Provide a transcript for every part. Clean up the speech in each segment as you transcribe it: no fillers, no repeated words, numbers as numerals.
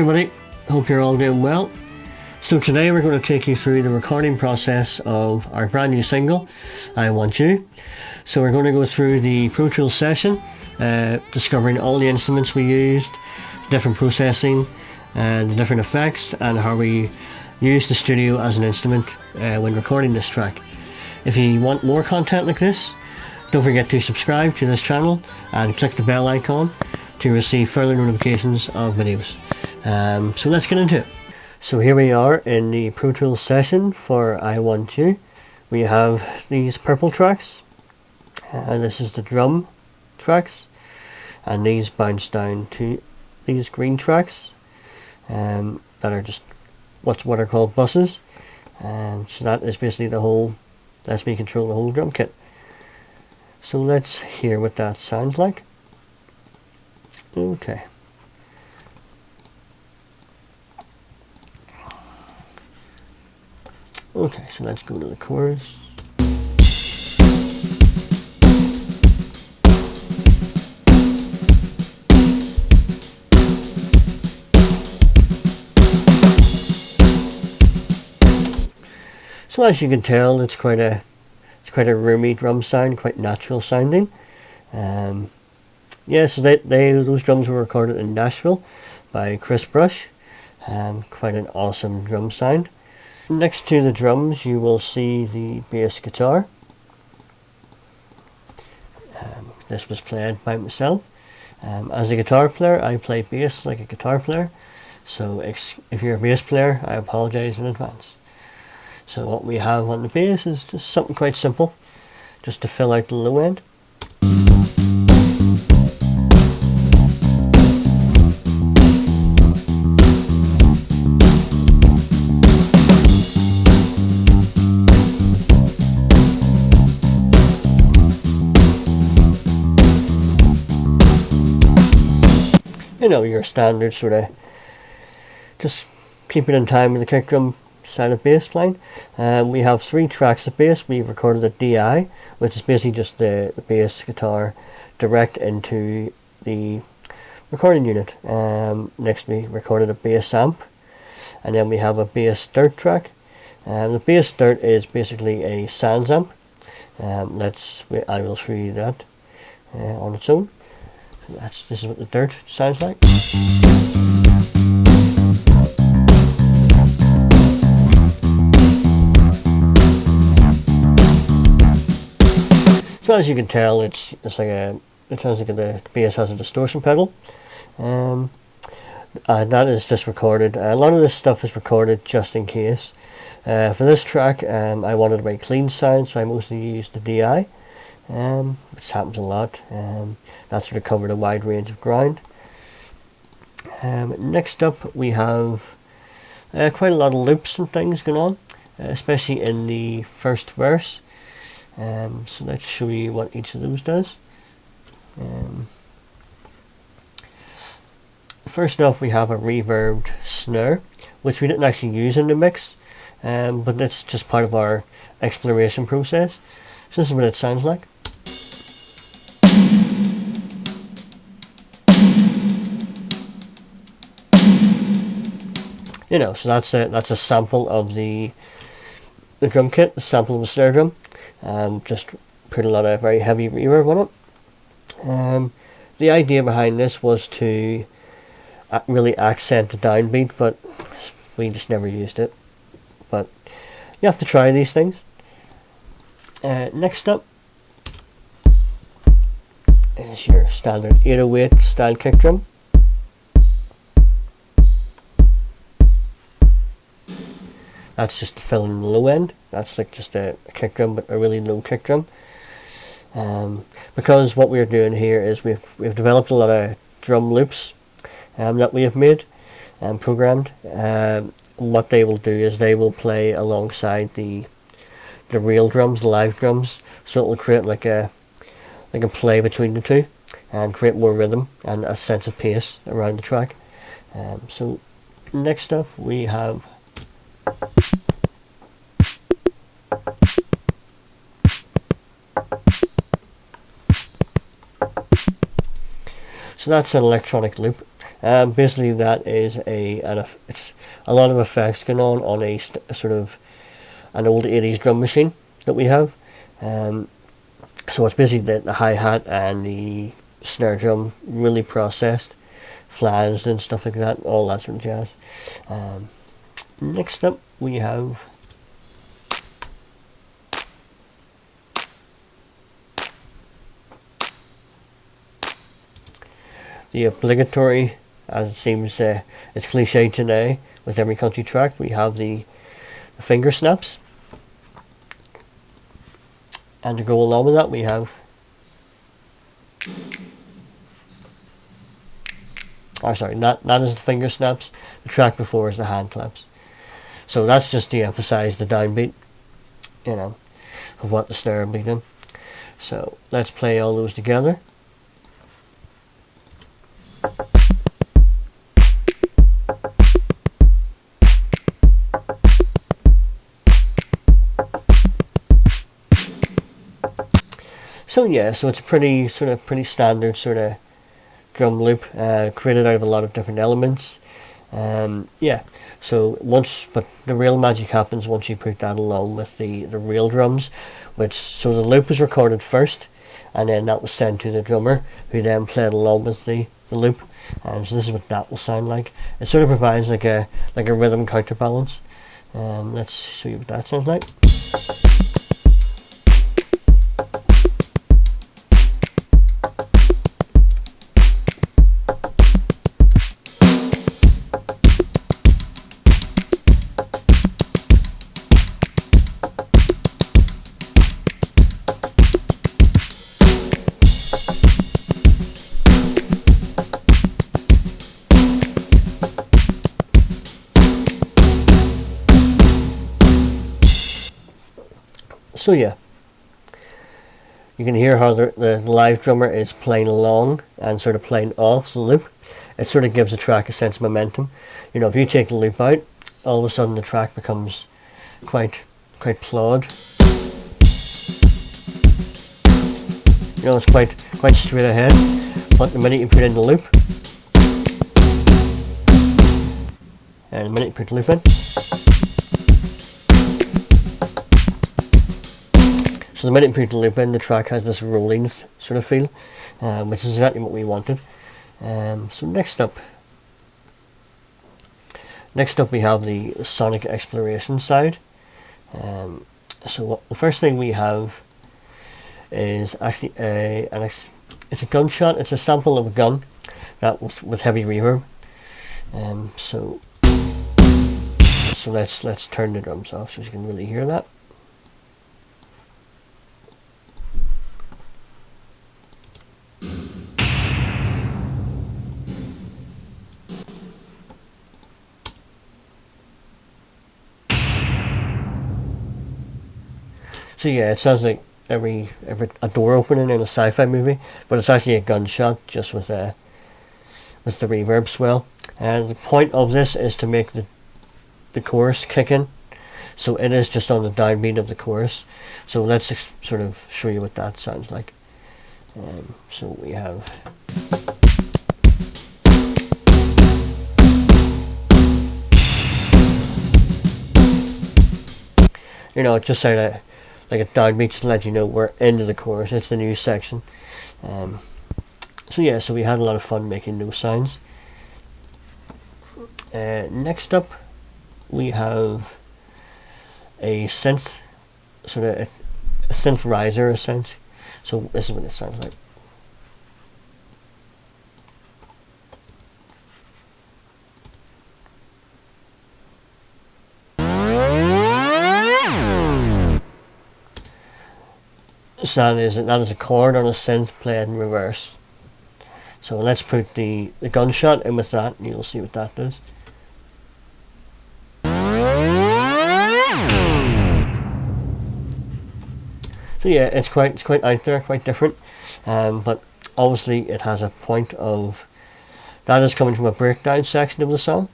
everybody, hope you're all doing well. So today we're going to take you through the recording process of our brand new single, I Want You. So we're going to go through the Pro Tools session, discovering all the instruments we used, different processing, and the different effects, and how we use the studio as an instrument when recording this track. If you want more content like this, don't forget to subscribe to this channel and click the bell icon to receive further notifications of videos. So let's get into it. So here we are in the Pro Tools session for I Want You. We have these purple tracks, and this is the drum tracks, and these bounce down to these green tracks that are just what are called buses. So that is basically the whole, lets me control the whole drum kit. So let's hear what that sounds like. Okay. Okay, so let's go to the chorus. So as you can tell, it's quite a roomy drum sound, quite natural sounding. Yeah, so those drums were recorded in Nashville by Chris Brush. Quite an awesome drum sound. Next to the drums you will see the bass guitar. This was played by myself. As a guitar player, I play bass like a guitar player, so if you're a bass player, I apologise in advance. So what we have on the bass is just something quite simple, just to fill out the low end. You know, your standard sort of just keep it in time with the kick drum side of bass line. We have 3 tracks of bass. We've recorded a DI, which is basically just the bass guitar direct into the recording unit. Next we recorded a bass amp, and then we have a bass dirt track. The bass dirt is basically a sans amp. I will show you that on its own. This is what the dirt sounds like. So as you can tell, it sounds like the bass has a distortion pedal. That is just recorded. A lot of this stuff is recorded just in case. For this track, I wanted a very clean sound, so I mostly used the DI. Which happens a lot. That sort of covered a wide range of ground. Next up we have quite a lot of loops and things going on, especially in the first verse. So let's show you what each of those does. First off, we have a reverbed snare, which we didn't actually use in the mix, but that's just part of our exploration process. So this is what it sounds like. You know, so that's a sample of the drum kit, a sample of the snare drum. Just put a lot of very heavy reverb on it. The idea behind this was to really accent the downbeat, but we just never used it. But you have to try these things. Next up is your standard 808 style kick drum. That's just to fill in the low end. That's like just a kick drum, but a really low kick drum. Because what we're doing here is we've developed a lot of drum loops that we have made and programmed. What they will do is they will play alongside the real drums, the live drums. So it will create like a play between the two and create more rhythm and a sense of pace around the track. So next up we have So that's an electronic loop. Basically, that is it's a lot of effects going on a sort of an old 80s drum machine that we have. So it's basically the hi-hat and the snare drum really processed, flags and stuff like that, all that sort of jazz. Next up we have the obligatory, as it seems it's cliche today with every country track, we have the finger snaps. And to go along with that we have that is the finger snaps. The track before is the hand claps. So that's just to emphasize the downbeat, of what the snare will be doing. So let's play all those together. So yeah, so it's a pretty standard sort of drum loop, created out of a lot of different elements. Yeah, but the real magic happens once you put that along with the real drums, so the loop was recorded first, and then that was sent to the drummer, who then played along with the loop. So this is what that will sound like. It sort of provides like a rhythm counterbalance. Let's show you what that sounds like. So yeah, you can hear how the live drummer is playing along and sort of playing off the loop. It sort of gives the track a sense of momentum. If you take the loop out, all of a sudden the track becomes quite plawed. It's quite straight ahead. But the minute you put in the loop, and the minute you put the loop in, so the minute you put the loop in, the track has this rolling sort of feel, which is exactly what we wanted. So next up we have the sonic exploration side. So the first thing we have is actually it's a gunshot. It's a sample of a gun that with heavy reverb. So let's turn the drums off so you can really hear that. So yeah, it sounds like a door opening in a sci-fi movie, but it's actually a gunshot just with the reverb swell. And the point of this is to make the chorus kick in. So it is just on the downbeat of the chorus. So let's sort of show you what that sounds like. So we have. It just sounded like a downbeat to let you know we're into the chorus. It's the new section. So yeah, so we had a lot of fun making those sounds. Next up, we have a synth, sort of a synth riser essentially. So this is what it sounds like. So that is a chord on a synth played in reverse. So let's put the gunshot in with that, and you'll see what that does. So yeah, it's quite out there, quite different, but obviously it has a point of that is coming from a breakdown section of the song,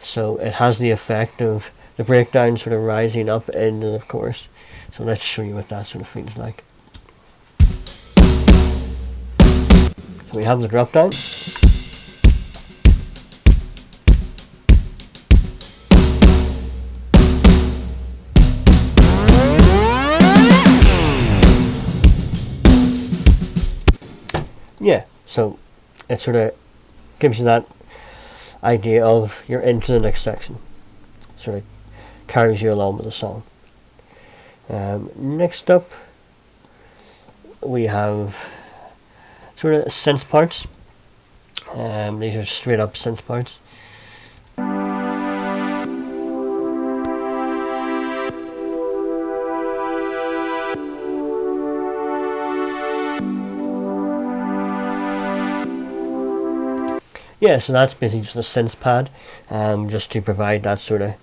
so it has the effect of the breakdown sort of rising up into the chorus. So let's show you what that sort of feels like. So we have the drop down. So it sort of gives you that idea of you're into the next section. Sort of carries you along with the song. Next up, we have sort of synth parts. These are straight up synth parts. Yeah, so that's basically just a synth pad, just to provide that sort of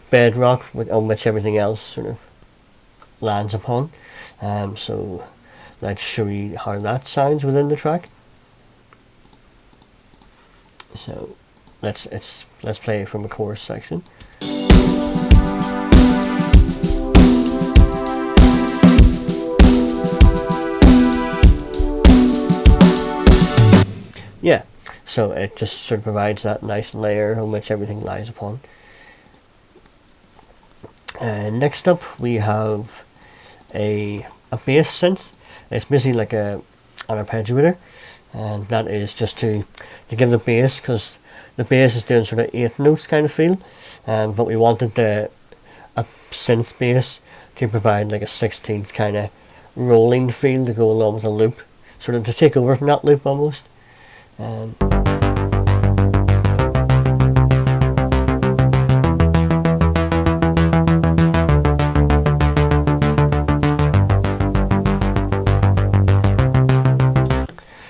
bedrock on which everything else sort of lands upon. So let's show you how that sounds within the track. So let's play from the chorus section. Yeah, so it just sort of provides that nice layer on which everything lies upon. Next up we have a bass synth. It's basically like an arpeggiator, and that is just to give the bass, because the bass is doing sort of 8 notes kind of feel, but we wanted a synth bass to provide like a 16th kind of rolling feel to go along with the loop, sort of to take over from that loop almost.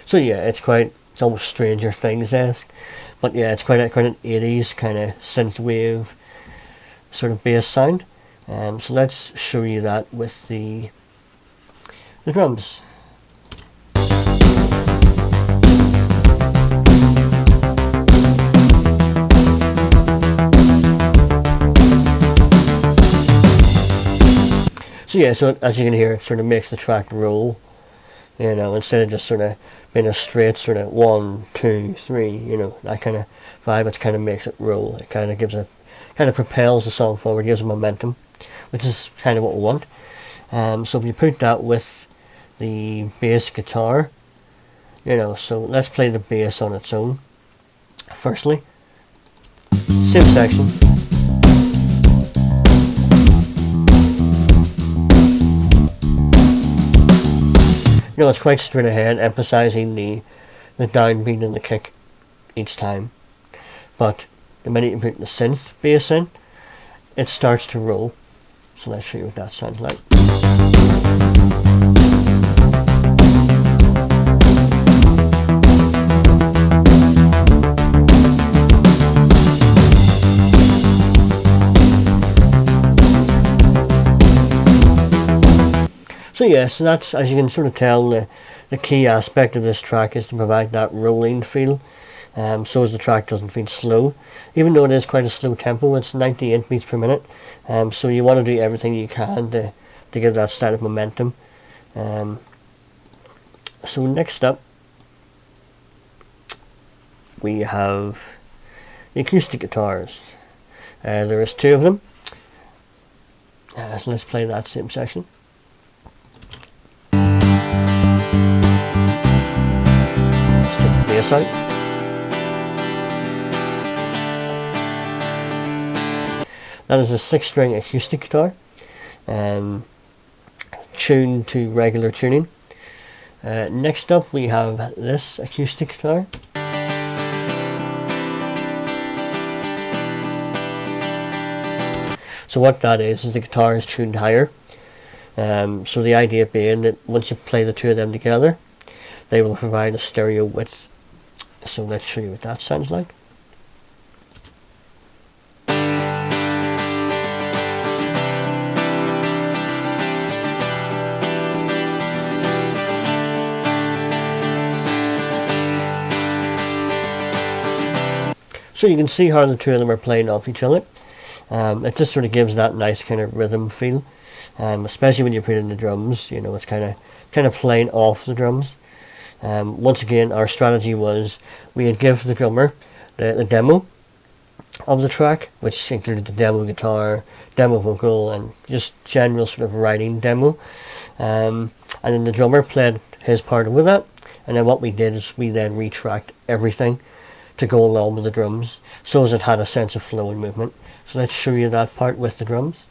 So yeah, it's almost Stranger Things-esque, but yeah, it's quite an 80s kind of synth wave sort of bass sound. So let's show you that with the drums. So yeah, so as you can hear, it sort of makes the track roll, you know, instead of just sort of being a straight sort of 1, 2, 3, you know, that kind of vibe. It kind of makes it roll. It kind of propels the song forward, gives it momentum, which is kind of what we want. So if you put that with the bass guitar, you know, so let's play the bass on its own. Firstly, same section. You know, it's quite straight ahead, emphasizing the downbeat and the kick each time. But the minute you put the synth bass in, it starts to roll. So let's show you what that sounds like. So yes, so that's, as you can sort of tell, the key aspect of this track is to provide that rolling feel, so as the track doesn't feel slow. Even though it is quite a slow tempo, it's 98 beats per minute, so you want to do everything you can to give that static momentum. So next up, we have the acoustic guitars. There is 2 of them, so let's play that same section. Out. That is a 6-string acoustic guitar, tuned to regular tuning. Next up we have this acoustic guitar. So what that is the guitar is tuned higher. So the idea being that once you play the 2 of them together, they will provide a stereo width. So let's show you what that sounds like. So you can see how the 2 of them are playing off each other. It just sort of gives that nice kind of rhythm feel, especially when you put in the drums. You know, it's kind of playing off the drums. Once again, our strategy was we would give the drummer the demo of the track, which included the demo guitar, demo vocal, and just general sort of writing demo. And then the drummer played his part with that, And then what we did is we then retracked everything to go along with the drums, so as it had a sense of flow and movement. So let's show you that part with the drums.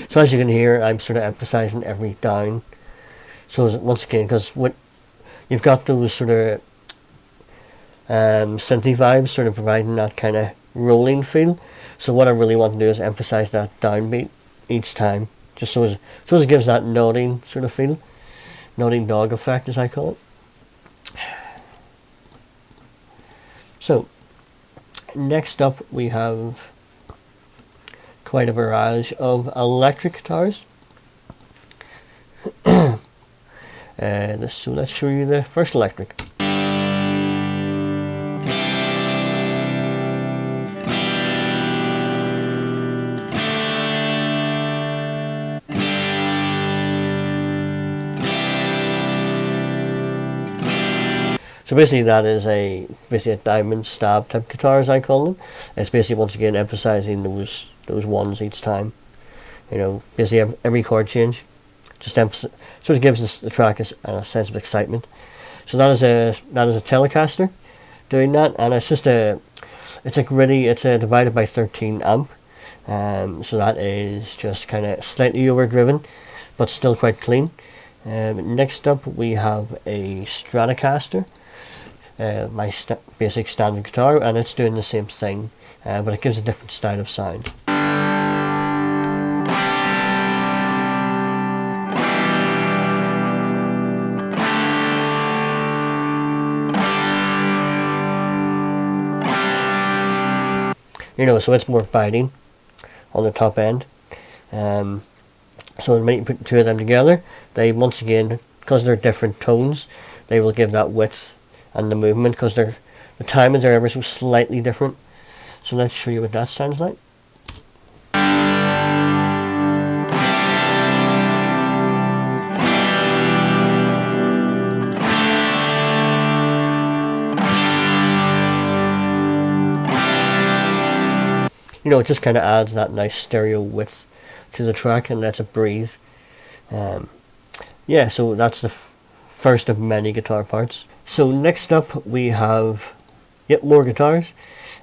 So as you can hear, I'm sort of emphasizing every down. So once again, because you've got those sort of synthy vibes, sort of providing that kind of rolling feel. So what I really want to do is emphasize that downbeat each time, just so it gives that nodding sort of feel, nodding dog effect, as I call it. So next up we have quite a barrage of electric guitars. So let's show you the first electric. So basically that is a diamond stab type guitar, as I call them. It's basically once again emphasizing those ones each time. You know, basically every chord change just sort of gives the track a sense of excitement. So that is a Telecaster doing that, and it's a divided by 13 amp. So that is just kind of slightly overdriven, but still quite clean. Next up we have a Stratocaster. My basic standard guitar, and it's doing the same thing, but it gives a different style of sound. You know, so it's more biting on the top end. So when you put two of them together, they once again, because they're different tones, they will give that width and the movement, because the timings are ever so slightly different. So let's show you what that sounds like. You know, it just kind of adds that nice stereo width to the track and lets it breathe. Yeah, so that's the first of many guitar parts. So next up we have yet more guitars.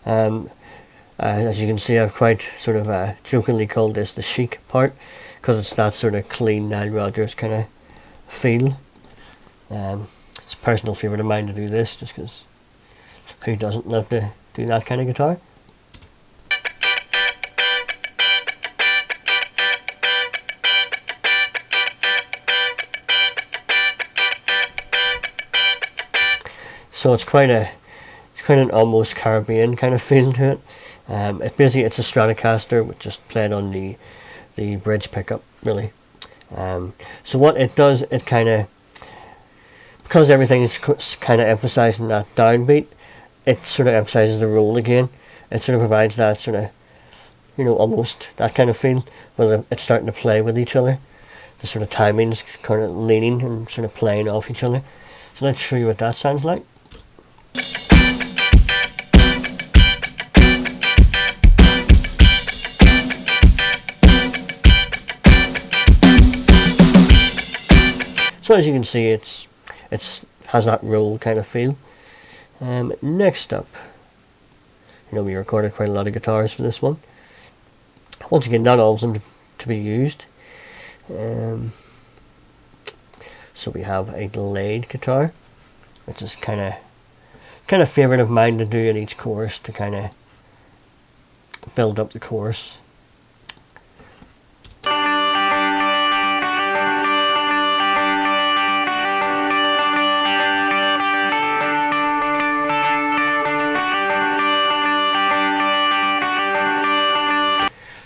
As you can see, I've quite sort of jokingly called this the chic part, because it's that sort of clean Nile Rodgers kind of feel. It's a personal favourite of mine to do this, just because who doesn't love to do that kind of guitar? So it's quite an almost Caribbean kind of feel to it. It's a Stratocaster, which just played on the bridge pickup, really. So what it does, it kind of, because everything is kind of emphasizing that downbeat, it sort of emphasizes the roll again. It sort of provides that sort of, you know, almost that kind of feel, where it's starting to play with each other. The sort of timings kind of leaning and sort of playing off each other. So let's show you what that sounds like. So as you can see, it has that roll kind of feel. Next up, you know, we recorded quite a lot of guitars for this one. Once again, not all of them to be used. So we have a delayed guitar, which is kind of favourite of mine to do in each chorus to kind of build up the chorus.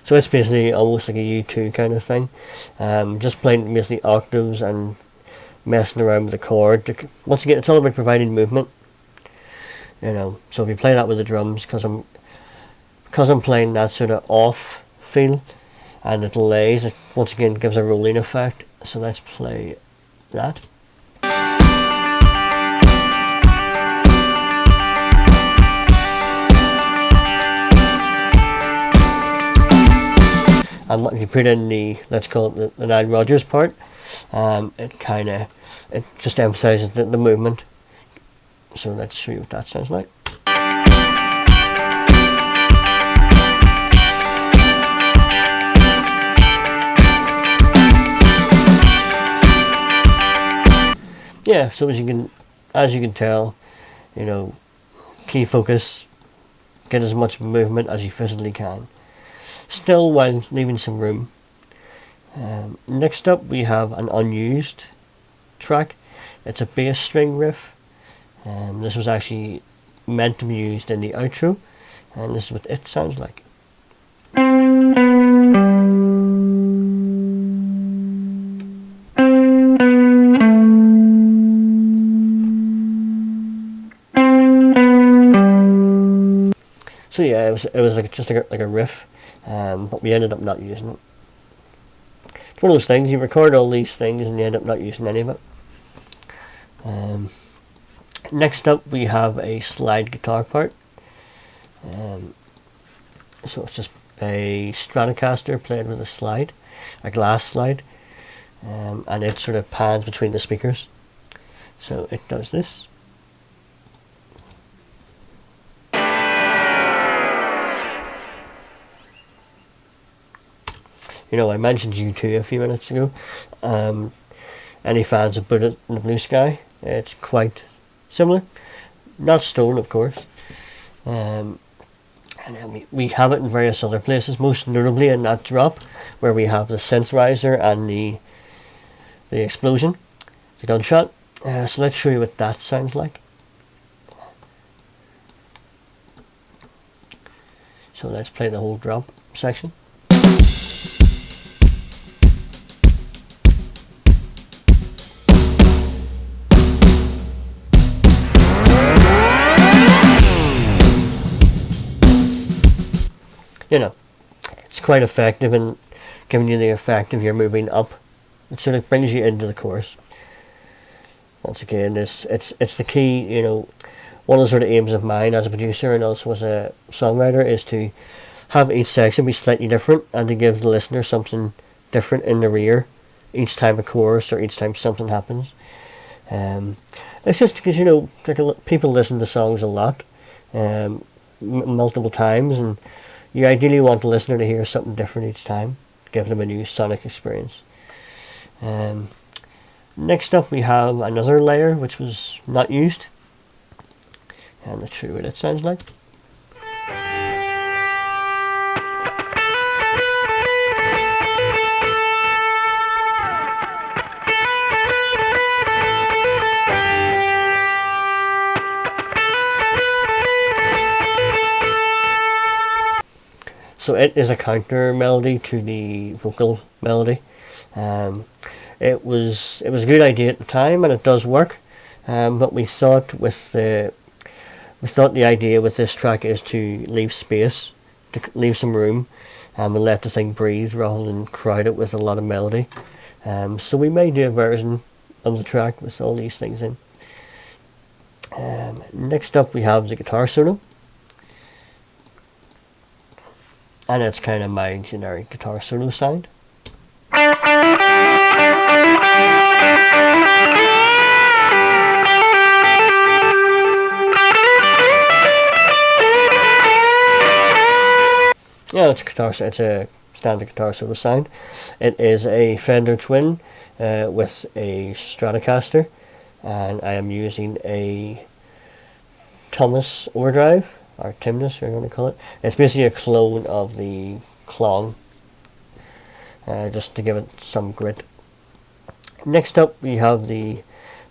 So it's basically almost like a U2 kind of thing. Just playing basically octaves and messing around with the chord. Once again, it's all about providing movement. You know, so if you play that with the drums, because I'm playing that sort of off feel, and the delays, it once again gives a rolling effect. So let's play that. and what you put in the, let's call it the Nile Rodgers part, it just emphasises the movement. So let's show you what that sounds like. Yeah, so as you can tell, you know, key focus, get as much movement as you physically can, still while leaving some room. Next up we have an unused track. It's a bass string riff. This was actually meant to be used in the outro, and this is what it sounds like. So yeah, it was like just like a riff, but we ended up not using it. It's one of those things, you record all these things and you end up not using any of it. Next up we have a slide guitar part. So it's just a Stratocaster played with a slide, a glass slide, and it sort of pans between the speakers. So it does this. You know, I mentioned U2 a few minutes ago. Any fans of Bullet in the Blue Sky? It's quite similar. Not Stone, of course. And then we have it in various other places, most notably in that drop, where we have the synthesizer and the explosion, the gunshot. So let's show you what that sounds like. So let's play the whole drop section. You know, it's quite effective in giving you the effect of you're moving up. It sort of brings you into the chorus. Once again, it's the key, you know, one of the sort of aims of mine as a producer and also as a songwriter is to have each section be slightly different and to give the listener something different in their ear each time a chorus or each time something happens. It's just because, you know, like people listen to songs a lot, multiple times, and you ideally want the listener to hear something different each time, give them a new sonic experience. Next up we have another layer which was not used, and let's show you what it sounds like. So it is a counter melody to the vocal melody. It was a good idea at the time, and it does work. But we thought the idea with this track is to leave space, to leave some room, and let the thing breathe rather than crowd it with a lot of melody. So we may do a version of the track with all these things in. Next up we have the guitar solo. And it's kind of my generic guitar solo sound. Yeah, it's a standard guitar solo sound. It is a Fender Twin with a Stratocaster, and I am using a Thomas overdrive, or Timnus, we're going to call it. It's basically a clone of the Klong, just to give it some grit. Next up we have the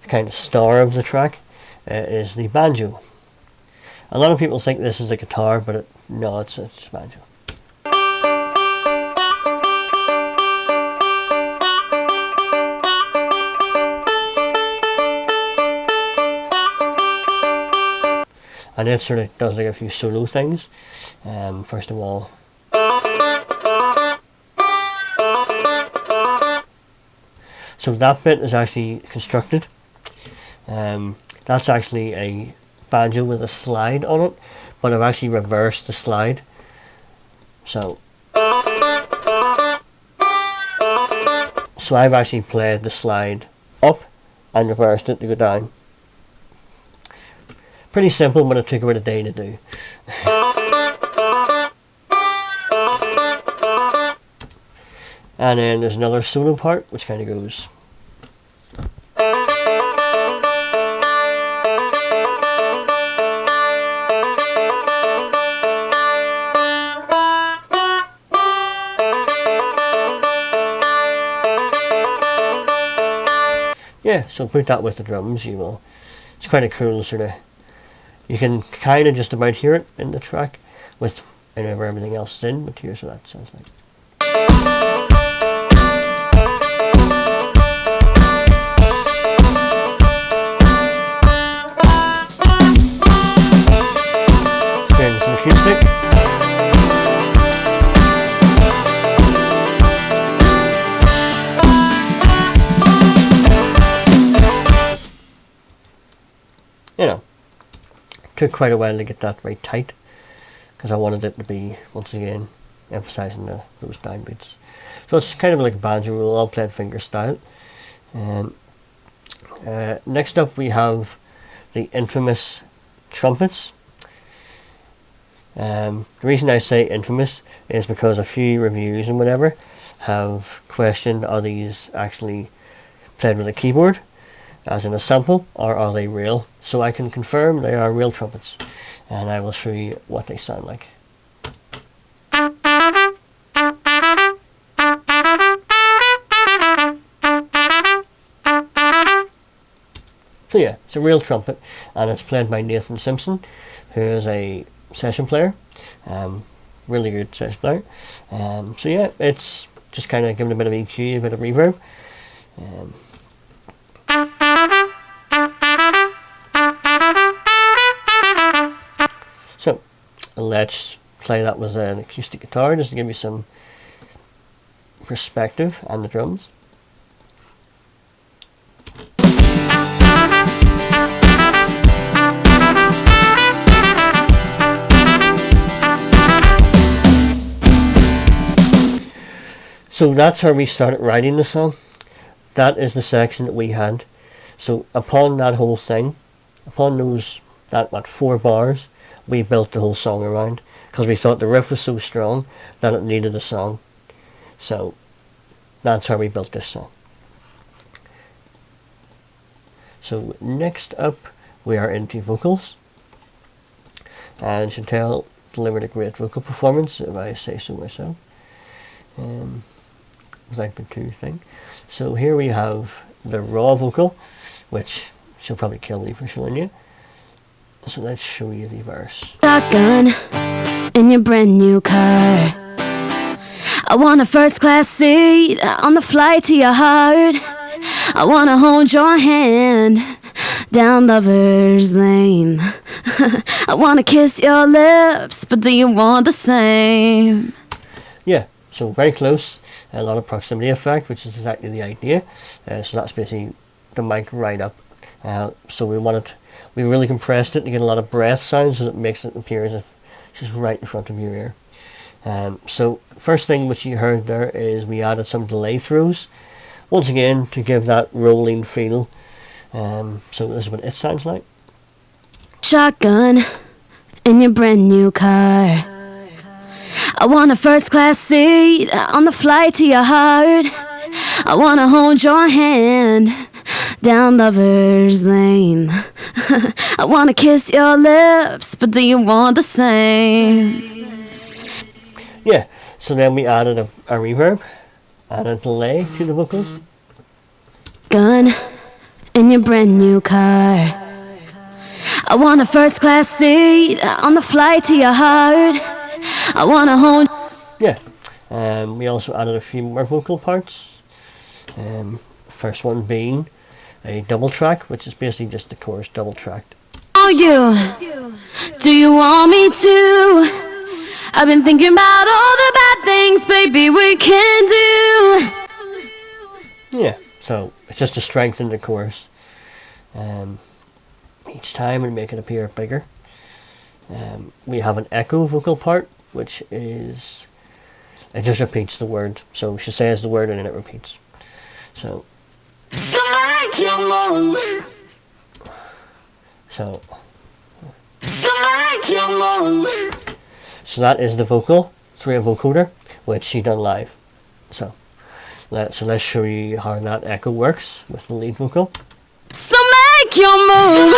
kind of star of the track, is the banjo. A lot of people think this is the guitar, but no, it's banjo. And it sort of does like a few solo things. First of all, so that bit is actually constructed. That's actually a banjo with a slide on it, but I've actually reversed the slide. So So I've actually played the slide up and reversed it to go down. Pretty simple, but it took about a day to do. And then there's another solo part which kind of goes. Yeah, so put that with the drums, you will. It's quite a cool sort of. You can kind of just about hear it in the track with whenever everything else is in, but here's what that sounds like. Getting some acoustic. You know, took quite a while to get that right tight because I wanted it to be, once again, emphasizing those downbeats. So it's kind of like a banjo roll, all played finger style. Next up we have the infamous trumpets. The reason I say infamous is because a few reviews and whatever have questioned, are these actually played with a keyboard as in a sample, or are they real? So I can confirm they are real trumpets, and I will show you what they sound like. So yeah, it's a real trumpet, and it's played by Nathan Simpson, who is a session player, really good session player. So yeah, it's just kind of giving a bit of EQ, a bit of reverb. So let's play that with an acoustic guitar just to give you some perspective on the drums. So that's how we started writing the song. That is the section that we had. So upon that whole thing, upon that 4 bars, we built the whole song around, because we thought the riff was so strong that it needed a song. So that's how we built this song. So next up we are into vocals, and Chantel delivered a great vocal performance, if I say so myself. Without the two thing. So here we have the raw vocal, which she'll probably kill me for showing you. So let's show you the verse. Shotgun in your brand new car. I want a first class seat on the flight to your heart. I want to hold your hand down lover's lane. I want to kiss your lips, but do you want the same? Yeah, so very close. A lot of proximity effect, which is exactly the idea. So that's basically the mic right up. So we really compressed it to get a lot of breath sounds, so it makes it appear as if it's just right in front of your ear. So first thing which you heard there is we added some delay throws, once again to give that rolling feel. So this is what it sounds like. Shotgun in your brand new car. I want a first class seat on the flight to your heart. I want to hold your hand down lover's lane. I want to kiss your lips, but do you want the same? Yeah, so then we added a reverb and a delay to the vocals. Gun in your brand new car. I want a first class seat on the flight to your heart. I want to hold. Yeah, we also added a few more vocal parts. First one being a double track, which is basically just the chorus double tracked. Oh, you. Do you want me to? I've been thinking about all the bad things, baby, we can do. Yeah, so it's just to strengthen the chorus each time and make it appear bigger. We have an echo vocal part, which is, it just repeats the word. So she says the word and then it repeats. So that is the vocal through a vocoder, which she done live. So let's show you how that echo works with the lead vocal. So make your move,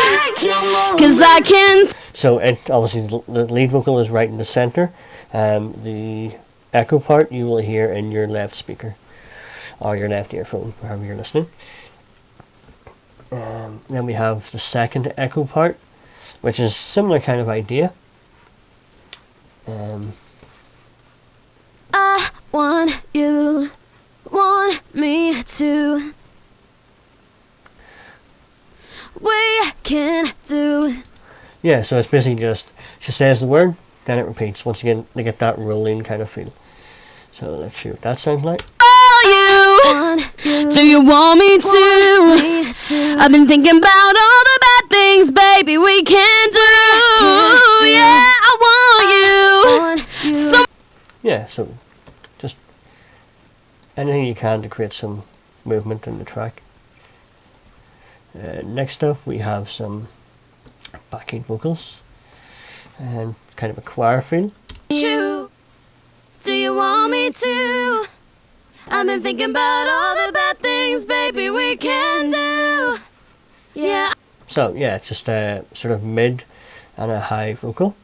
'cause I can. So it obviously the lead vocal is right in the center. The echo part you will hear in your left speaker or your left earphone, wherever you're listening. Then we have the second echo part, which is similar kind of idea. I want you, want me to. We can do. Yeah, so it's basically just she says the word, then it repeats once again to get that rolling kind of feel. So let's see what that sounds like. Do you want me to? I've been thinking about all the bad things, baby, we can do. Yeah, I want you. So Yeah, so just anything you can to create some movement in the track. Next up we have some backing vocals and kind of a choir feel. Do you want me to? I've been thinking about all the bad things, baby, we can do. Yeah. So yeah, it's just a sort of mid and a high vocal.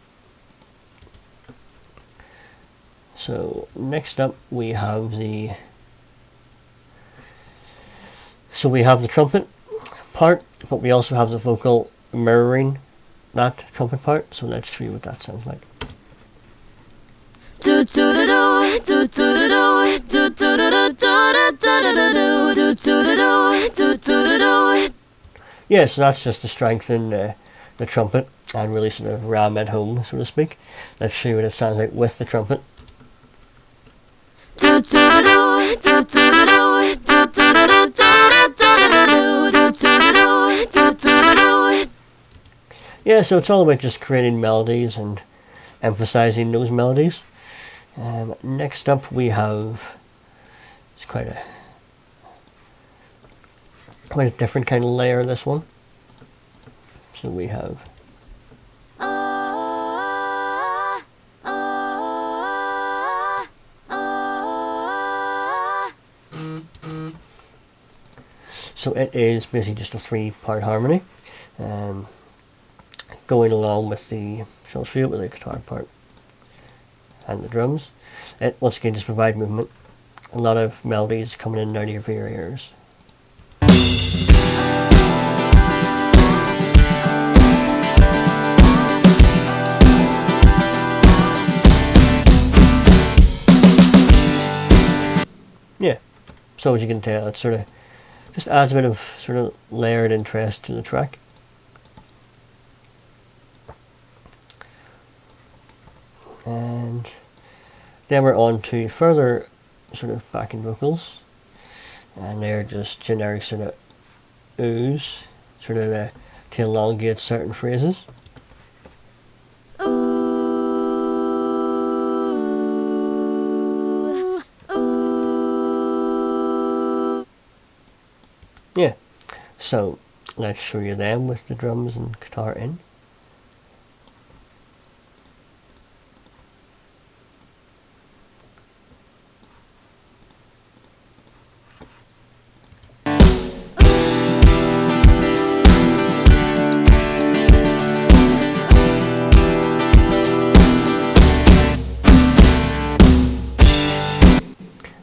So next up we have the trumpet part, but we also have the vocal mirroring that trumpet part. So let's see what that sounds like. Yeah, so that's just to strengthen the trumpet and really sort of ram it home, so to speak. Let's see what it sounds like with the trumpet. Yeah, so it's all about just creating melodies and emphasizing those melodies. Next up we have, it's quite a different kind of layer, this one. So we have so it is basically just a 3-part harmony, going along with the, shall I show you with the guitar part and the drums. It once again just provide movement, a lot of melodies coming in and out of your ears. Yeah, so as you can tell, it sort of just adds a bit of sort of layered interest to the track. And then we're on to further sort of backing vocals, and they're just generic sort of oohs, sort of to elongate certain phrases. Yeah, so let's show you them with the drums and guitar in.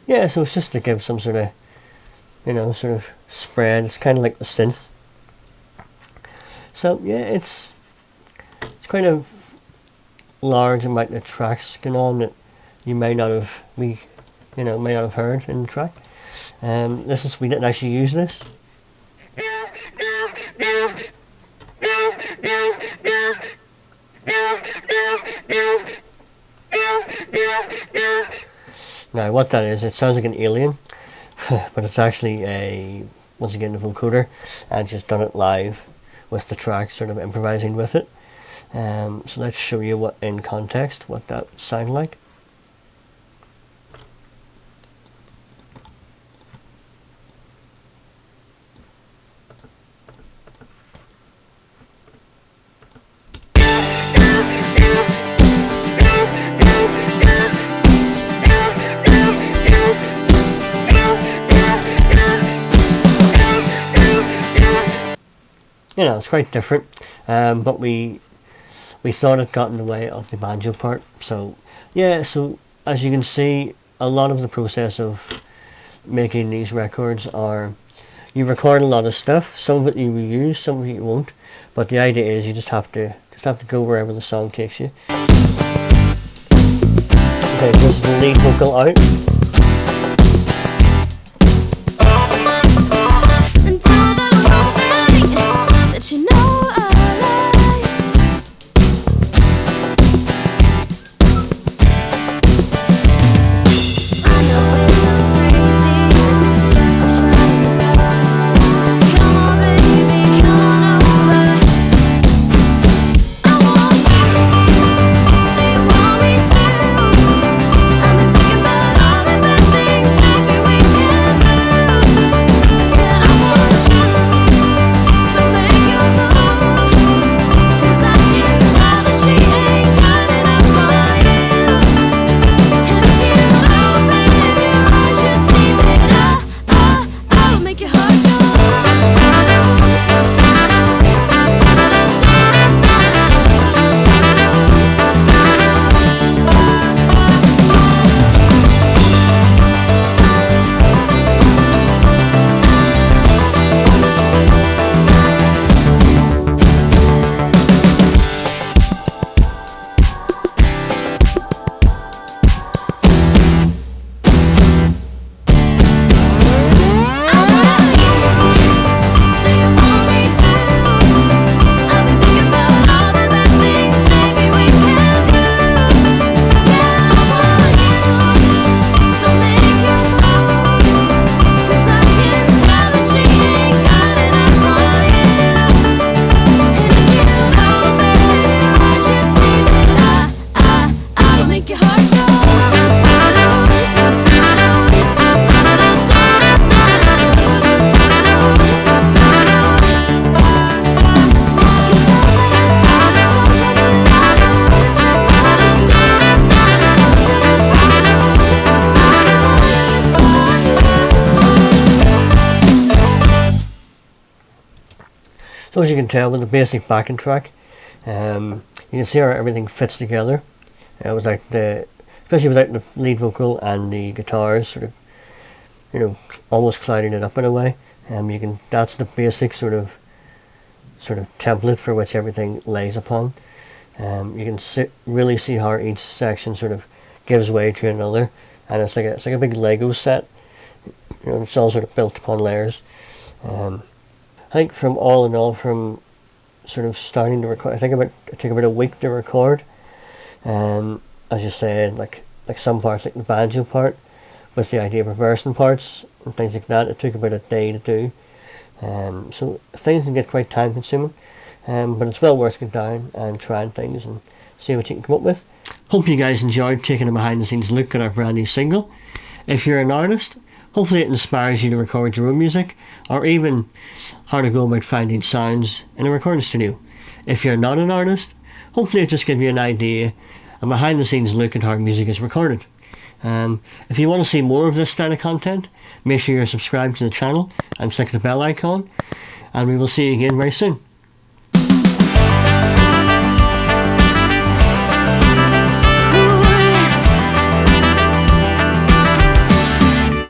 Yeah, so it's just to give some sort of, sort of spread. It's kind of like the synth. So yeah, it's kind of large amount of tracks going on that you may not have heard in the track. We didn't actually use this. Now what that is, it sounds like an alien, but it's actually once again the vocoder, and just done it live with the track, sort of improvising with it. So let's show you what in context what that sounds like. you know, it's quite different. But we thought it got in the way of the banjo part. So yeah, so as you can see, a lot of the process of making these records are, you record a lot of stuff. Some of it you will use, some of it you won't. But the idea is you just have to go wherever the song takes you. Okay, this is the lead vocal out. So as you can tell with the basic backing track, you can see how everything fits together. Without the, especially without the lead vocal and the guitars sort of, you know, almost clouding it up in a way. You can, that's the basic sort of template for which everything lays upon. You can really see how each section sort of gives way to another, and it's like a big Lego set. You know, it's all sort of built upon layers. I think from all in all, from sort of starting to record, it took about a week to record. As you said, like some parts, like the banjo part, with the idea of reversing parts and things like that, it took about a day to do. So things can get quite time consuming, but it's well worth getting down and trying things and see what you can come up with. Hope you guys enjoyed taking a behind the scenes look at our brand new single. If you're an artist, hopefully it inspires you to record your own music, or even how to go about finding sounds in a recording studio. If you're not an artist, hopefully it just gives you an idea, a behind the scenes look at how music is recorded. If you want to see more of this style of content, make sure you're subscribed to the channel and click the bell icon, and we will see you again very soon.